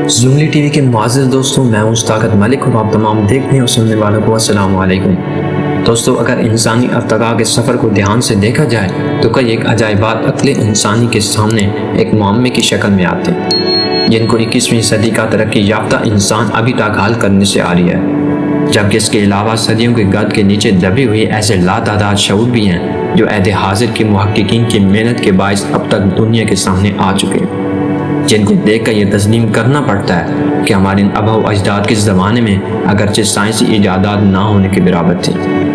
زملی T V کے معزز دوستوں، میں ہوں طاقت ملک اور آپ تمام دیکھنے اور سننے والوں کو السلام علیکم۔ دوستو، اگر انسانی ارتقاء کے سفر کو دھیان سے دیکھا جائے تو کئی ایک عجائبات عقل انسانی کے سامنے ایک معمے کی شکل میں آتے ہیں، جن کو 21ویں صدی کا ترقی یافتہ انسان ابھی تک حل کرنے سے آ رہی ہے، جبکہ اس کے علاوہ صدیوں کے گرد کے نیچے دبے ہوئے ایسے لاتعداد شعور بھی ہیں جو عہد حاضر کے محققین کی محنت کے باعث اب تک دنیا کے سامنے آ چکے ہیں، جن کو دیکھ کر یہ تسلیم کرنا پڑتا ہے کہ ہمارے آبا و اجداد کے زمانے میں اگرچہ سائنسی ایجادات نہ ہونے کے برابر تھی،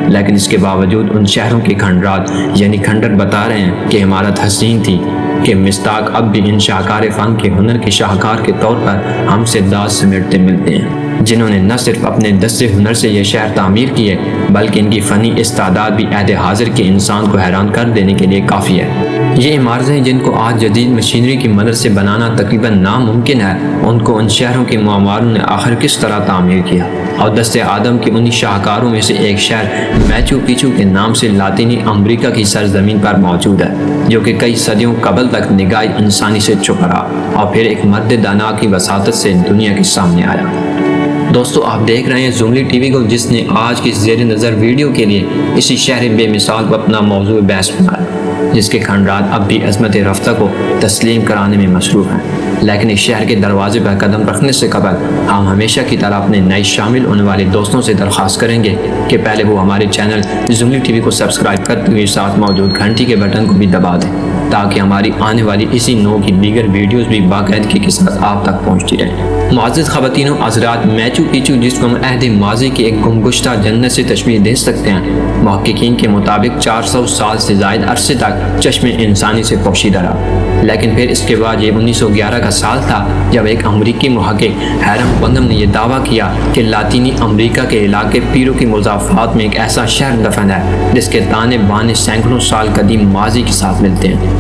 لیکن اس کے باوجود ان شہروں کے کھنڈرات یعنی کھنڈر بتا رہے ہیں کہ عمارت حسین تھی کہ مصداق اب بھی ان شاہکار فن کے ہنر کے شاہکار کے طور پر ہم سے داد سمیٹتے ملتے ہیں، جنہوں نے نہ صرف اپنے دستے ہنر سے یہ شہر تعمیر کیے بلکہ ان کی فنی استعداد بھی عہد حاضر کے انسان کو حیران کر دینے کے لیے کافی ہے۔ یہ عمارتیں جن کو آج جدید مشینری کی مدد سے بنانا تقریباً ناممکن ہے، ان کو ان شہروں کے معماروں نے آخر کس طرح تعمیر کیا، اور دست آدم کے انہی شاہکاروں میں سے ایک شہر میچو پیچو کے نام سے لاطینی امریکہ کی سرزمین پر موجود ہے، جو کہ کئی صدیوں قبل تک نگاہ انسانی سے چھپا رہا اور پھر ایک مرد دانا کی وساطت سے دنیا کے سامنے آیا۔ دوستو، آپ دیکھ رہے ہیں زملی ٹی وی کو، جس نے آج کی زیر نظر ویڈیو کے لیے اسی شہر بے مثال کو اپنا موضوع بحث بنایا، جس کے کھنڈرات اب بھی عظمت رفتہ کو تسلیم کرانے میں مصروف ہیں، لیکن اس شہر کے دروازے پر قدم رکھنے سے قبل ہم ہمیشہ کی طرح اپنے نئے شامل ہونے والے دوستوں سے درخواست کریں گے کہ پہلے وہ ہمارے چینل زملی ٹی وی کو سبسکرائب کرتے ہوئے ساتھ موجود گھنٹی کے بٹن کو بھی دبا دیں، تاکہ ہماری آنے والی اسی نوع کی دیگر ویڈیوز بھی باقاعدگی کے ساتھ آپ تک پہنچتی رہیں۔ معزز خواتین و حضرات، میچو پیچو، جس کو ہم عہد ماضی کی ایک گمگشتہ جنت سے تشبیہ دے سکتے ہیں، محققین کے مطابق 400 سال سے زائد عرصے تک چشم انسانی سے پوشیدہ رہا، لیکن پھر اس کے بعد یہ 1911 کا سال تھا جب ایک امریکی محقق ہیرم بنگم نے یہ دعویٰ کیا کہ لاطینی امریکہ کے علاقے پیرو کی مضافات میں ایک ایسا شہر دفن ہے جس کے تانے بانے سینکڑوں سال قدیم ماضی کے ساتھ ملتے ہیں،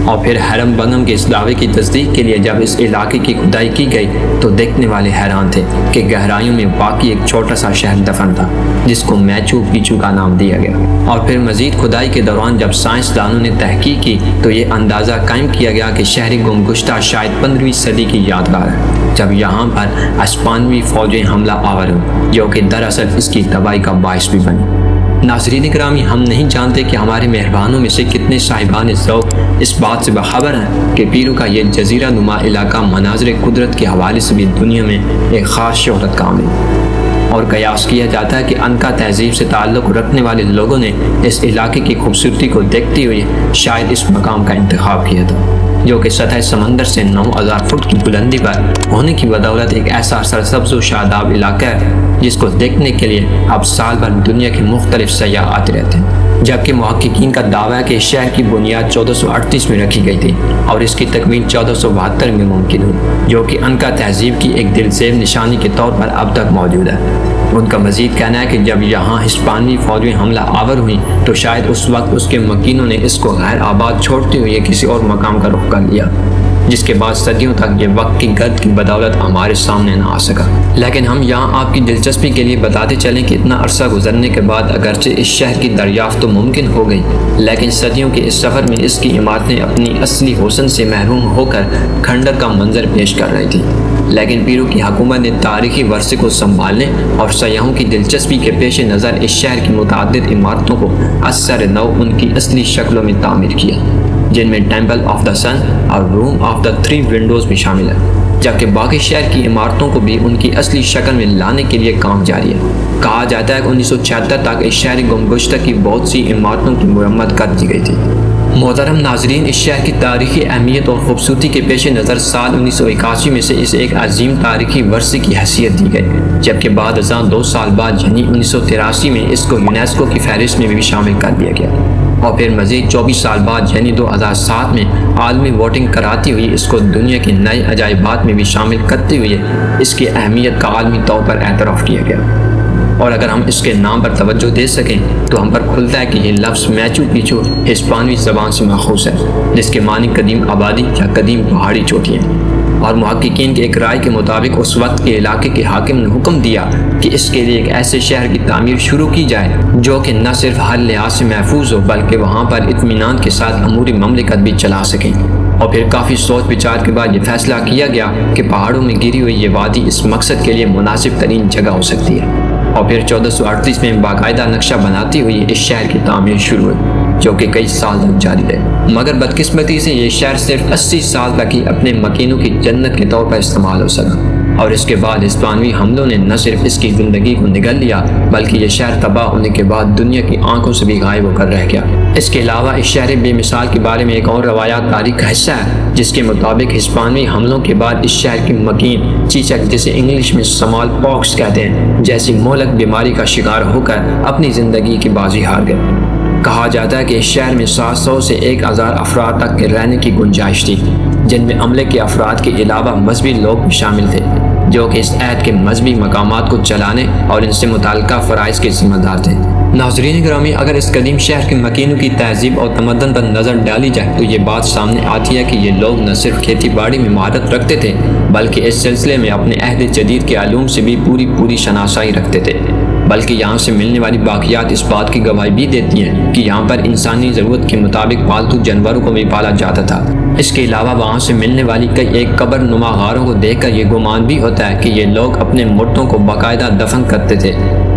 اور پھر ہیرم بنگم کے اس دعوے کی تصدیق کے لیے جب اس علاقے کی کھدائی کی گئی تو دیکھنے والے حیران تھے کہ گہرائیوں میں باقی ایک چھوٹا سا شہر دفن تھا جس کو میچو پیچو کا نام دیا گیا، اور پھر مزید کھدائی کے دوران جب سائنسدانوں نے تحقیق کی تو یہ اندازہ قائم کیا گیا کہ شہری گمگشتہ شاید 15ویں صدی کی یادگار ہے، جب یہاں پر اسپانوی فوجیں حملہ آور ہوئیں، جو کہ دراصل اس کی تباہی کا باعث بھی بنی۔ ناظرین گرامی، ہم نہیں جانتے کہ ہمارے مہربانوں میں سے کتنے صاحبان ذوق اس بات سے باخبر ہیں کہ پیرو کا یہ جزیرہ نما علاقہ مناظر قدرت کے حوالے سے بھی دنیا میں ایک خاص شہرت کا حامل ہے، اور قیاس کیا جاتا ہے کہ انکا تہذیب سے تعلق رکھنے والے لوگوں نے اس علاقے کی خوبصورتی کو دیکھتے ہوئے شاید اس مقام کا انتخاب کیا تھا، جو کہ سطح سمندر سے 9000 فٹ کی بلندی پر ہونے کی بدولت ایک ایسا سرسبز و شاداب علاقہ ہے جس کو دیکھنے کے لیے اب سال بھر دنیا کے مختلف سیاح آتے رہتے ہیں، جبکہ محققین کا دعویٰ ہے کہ اس شہر کی بنیاد 1438 میں رکھی گئی تھی اور اس کی تکمیل 1472 میں ممکن ہوئی، جو کہ انکا تہذیب کی ایک دلزیب نشانی کے طور پر اب تک موجود ہے۔ ان کا مزید کہنا ہے کہ جب یہاں ہسپانوی فوجیں حملہ آور ہوئیں تو شاید اس وقت اس کے مکینوں نے اس کو غیر آباد چھوڑتے ہوئے کسی اور مقام کا رخ کر لیا، جس کے بعد صدیوں تک یہ وقت کی گرد کی بدولت ہمارے سامنے نہ آ سکا۔ لیکن ہم یہاں آپ کی دلچسپی کے لیے بتاتے چلیں کہ اتنا عرصہ گزرنے کے بعد اگرچہ اس شہر کی دریافت تو ممکن ہو گئی، لیکن صدیوں کے اس سفر میں اس کی عمارتیں اپنی اصلی حسن سے محروم ہو کر کھنڈر کا منظر پیش کر رہی تھی، لیکن پیرو کی حکومت نے تاریخی ورثے کو سنبھالنے اور سیاحوں کی دلچسپی کے پیش نظر اس شہر کی متعدد عمارتوں کو اثر نو ان کی اصلی شکلوں میں تعمیر کیا، جن میں ٹیمپل آف دا سن اور روم آف دا 3 ونڈوز بھی شامل ہے، جبکہ باقی شہر کی عمارتوں کو بھی ان کی اصلی شکل میں لانے کے لیے کام جاری ہے۔ کہا جاتا ہے کہ 1976 تک اس شہر گمگشتہ کی بہت سی عمارتوں کی مرمت کر دی گئی تھی۔ محترم ناظرین، اس شہر کی تاریخی اہمیت اور خوبصورتی کے پیش نظر سال 1981 میں سے اسے ایک عظیم تاریخی ورثے کی حیثیت دی گئی، جبکہ بعد ازاں 2 سال بعد یعنی 1983 میں اس کو یونیسکو کی فہرست میں بھی شامل کر دیا گیا، اور پھر مزید 24 سال بعد یعنی 2007 میں عالمی ووٹنگ کراتی ہوئی اس کو دنیا کے نئے عجائبات میں بھی شامل کرتے ہوئے اس کی اہمیت کا عالمی طور پر اعتراف کیا گیا۔ اور اگر ہم اس کے نام پر توجہ دے سکیں تو ہم پر کھلتا ہے کہ یہ لفظ میچو پیچو ہسپانوی زبان سے ماخوذ ہے، جس کے معنی قدیم آبادی یا قدیم پہاڑی چوٹیاں، اور محققین کے ایک رائے کے مطابق اس وقت کے علاقے کے حاکم نے حکم دیا کہ اس کے لیے ایک ایسے شہر کی تعمیر شروع کی جائے جو کہ نہ صرف ہر لحاظ سے محفوظ ہو بلکہ وہاں پر اطمینان کے ساتھ امور مملکت بھی چلا سکیں، اور پھر کافی سوچ بچار کے بعد یہ فیصلہ کیا گیا کہ پہاڑوں میں گری ہوئی یہ وادی اس مقصد کے لیے مناسب ترین جگہ ہو سکتی ہے، اور پھر 1438 میں باقاعدہ نقشہ بناتی ہوئی اس شہر کی تعمیر شروع ہوئی، جو کہ کئی سال تک جاری رہی، مگر بدقسمتی سے یہ شہر صرف 80 سال تک ہی اپنے مکینوں کی جنت کے طور پر استعمال ہو سکا، اور اس کے بعد ہسپانوی حملوں نے نہ صرف اس کی زندگی کو نگل لیا بلکہ یہ شہر تباہ ہونے کے بعد دنیا کی آنکھوں سے بھی غائب ہو کر رہ گیا۔ اس کے علاوہ اس شہر بے مثال کے بارے میں ایک اور روایات تاریخ کا حصہ ہے، جس کے مطابق ہسپانوی حملوں کے بعد اس شہر کی مکین چیچک، جسے انگلش میں سمال پاکس کہتے ہیں، جیسی مہلک بیماری کا شکار ہو کر اپنی زندگی کی بازی ہار گئے۔ کہا جاتا ہے کہ اس شہر میں 700 سے 1000 افراد تک کے رہنے کی گنجائش تھی، جن میں عملے کے افراد کے علاوہ مذہبی لوگ بھی شامل تھے، جو کہ اس عہد کے مذہبی مقامات کو چلانے اور ان سے متعلقہ فرائض کے ذمہ دار تھے۔ ناظرین گرامی، اگر اس قدیم شہر کے مکینوں کی تہذیب اور تمدن پر نظر ڈالی جائے تو یہ بات سامنے آتی ہے کہ یہ لوگ نہ صرف کھیتی باڑی میں مہارت رکھتے تھے بلکہ اس سلسلے میں اپنے عہد جدید کے علوم سے بھی پوری شناسائی رکھتے تھے، بلکہ یہاں سے ملنے والی باقیات اس بات کی گواہی بھی دیتی ہیں کہ یہاں پر انسانی ضرورت کے مطابق پالتو جانوروں کو بھی پالا جاتا تھا۔ اس کے علاوہ وہاں سے ملنے والی کئی ایک قبر نما غاروں کو دیکھ کر یہ گمان بھی ہوتا ہے کہ یہ لوگ اپنے مردوں کو باقاعدہ دفن کرتے تھے۔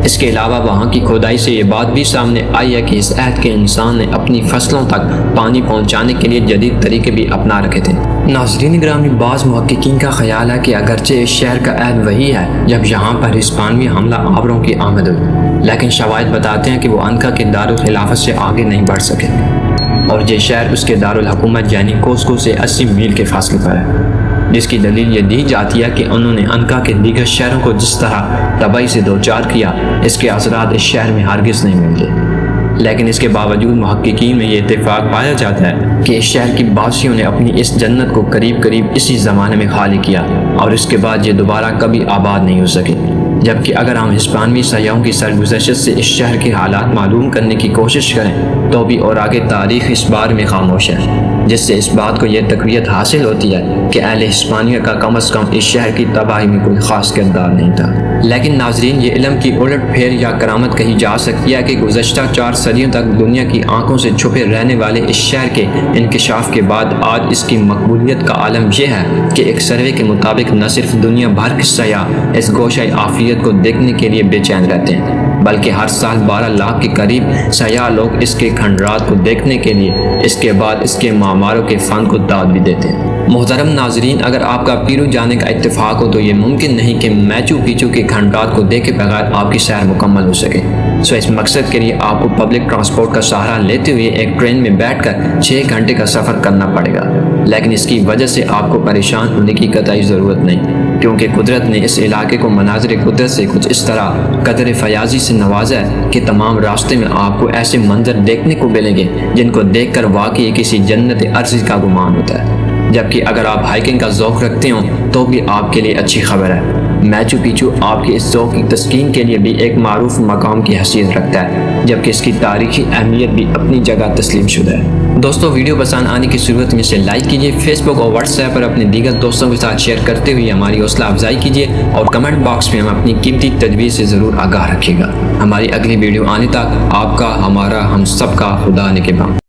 اس کے علاوہ وہاں کی کھدائی سے یہ بات بھی سامنے آئی ہے کہ اس عہد کے انسان نے اپنی فصلوں تک پانی پہنچانے کے لیے جدید طریقے بھی اپنا رکھے تھے۔ ناظرین گرامی، بعض محققین کا خیال ہے کہ اگرچہ اس شہر کا عہد وہی ہے جب یہاں پر ہسپانوی حملہ آوروں کی آمد ہوئی، لیکن شواہد بتاتے ہیں کہ وہ انکا کے دارالخلافت سے آگے نہیں بڑھ سکے، اور یہ شہر اس کے دارالحکومت یعنی کوسکو سے 80 میل کے فاصلے پر ہے، جس کی دلیل یہ دی جاتی ہے کہ انہوں نے انکا کے دیگر شہروں کو جس طرح تباہی سے دوچار کیا، اس کے اثرات اس شہر میں ہرگز نہیں ملتے۔ لیکن اس کے باوجود محققین میں یہ اتفاق پایا جاتا ہے کہ اس شہر کی باسیوں نے اپنی اس جنت کو قریب اسی زمانے میں خالی کیا، اور اس کے بعد یہ دوبارہ کبھی آباد نہیں ہو سکے۔ جبکہ اگر ہم ہسپانوی سیاحوں کی سرگزشت سے اس شہر کے حالات معلوم کرنے کی کوشش کریں تو بھی اور آگے تاریخ اس بارے میں خاموش ہے، جس سے اس بات کو یہ تقویت حاصل ہوتی ہے کہ اہل ہسپانیہ کا کم از کم اس شہر کی تباہی میں کوئی خاص کردار نہیں تھا۔ لیکن ناظرین، یہ علم کی الٹ پھیر یا کرامت کہی جا سکتی ہے کہ گزشتہ 4 صدیوں تک دنیا کی آنکھوں سے چھپے رہنے والے اس شہر کے انکشاف کے بعد آج اس کی مقبولیت کا عالم یہ ہے کہ ایک سروے کے مطابق نہ صرف دنیا بھر کے سیاح اس گوشہ عافیت کو دیکھنے کے لیے بے چین رہتے ہیں بلکہ ہر سال 12 لاکھ کے قریب سیاح لوگ اس کے کھنڈرات کو دیکھنے کے لیے اس کے بعد اس کے معماروں کے فن کو داد بھی دیتے ہیں۔ محترم ناظرین، اگر آپ کا پیرو جانے کا اتفاق ہو تو یہ ممکن نہیں کہ میچو پیچو کے کھنڈرات کو دیکھے بغیر آپ کی سیر مکمل ہو سکے۔ اس مقصد کے لیے آپ کو پبلک ٹرانسپورٹ کا سہارا لیتے ہوئے ایک ٹرین میں بیٹھ کر 6 گھنٹے کا سفر کرنا پڑے گا، لیکن اس کی وجہ سے آپ کو پریشان ہونے کی قطعی ضرورت نہیں، کیونکہ قدرت نے اس علاقے کو مناظر قدرت سے کچھ اس طرح قدر فیاضی سے نوازا ہے کہ تمام راستے میں آپ کو ایسے منظر دیکھنے کو ملیں گے جن کو دیکھ کر واقعی کسی جنت ارضی کا گمان ہوتا ہے۔ جبکہ اگر آپ ہائکنگ کا ذوق رکھتے ہوں تو بھی آپ کے لیے اچھی خبر ہے، میچو پیچو آپ کے اس ذوق کی تسکین کے لیے بھی ایک معروف مقام کی حیثیت رکھتا ہے، جبکہ اس کی تاریخی اہمیت بھی اپنی جگہ تسلیم شدہ ہے۔ دوستو، ویڈیو پسند آنے کی صورت میں سے لائک کیجیے، فیس بک اور واٹس ایپ پر اپنے دیگر دوستوں کے ساتھ شیئر کرتے ہوئے ہماری حوصلہ افزائی کیجیے، اور کمنٹ باکس میں ہم اپنی قیمتی تجویز سے ضرور آگاہ رکھیے گا۔ ہماری اگلی ویڈیو آنے تک آپ کا، ہمارا، ہم سب کا خدا نگہبان۔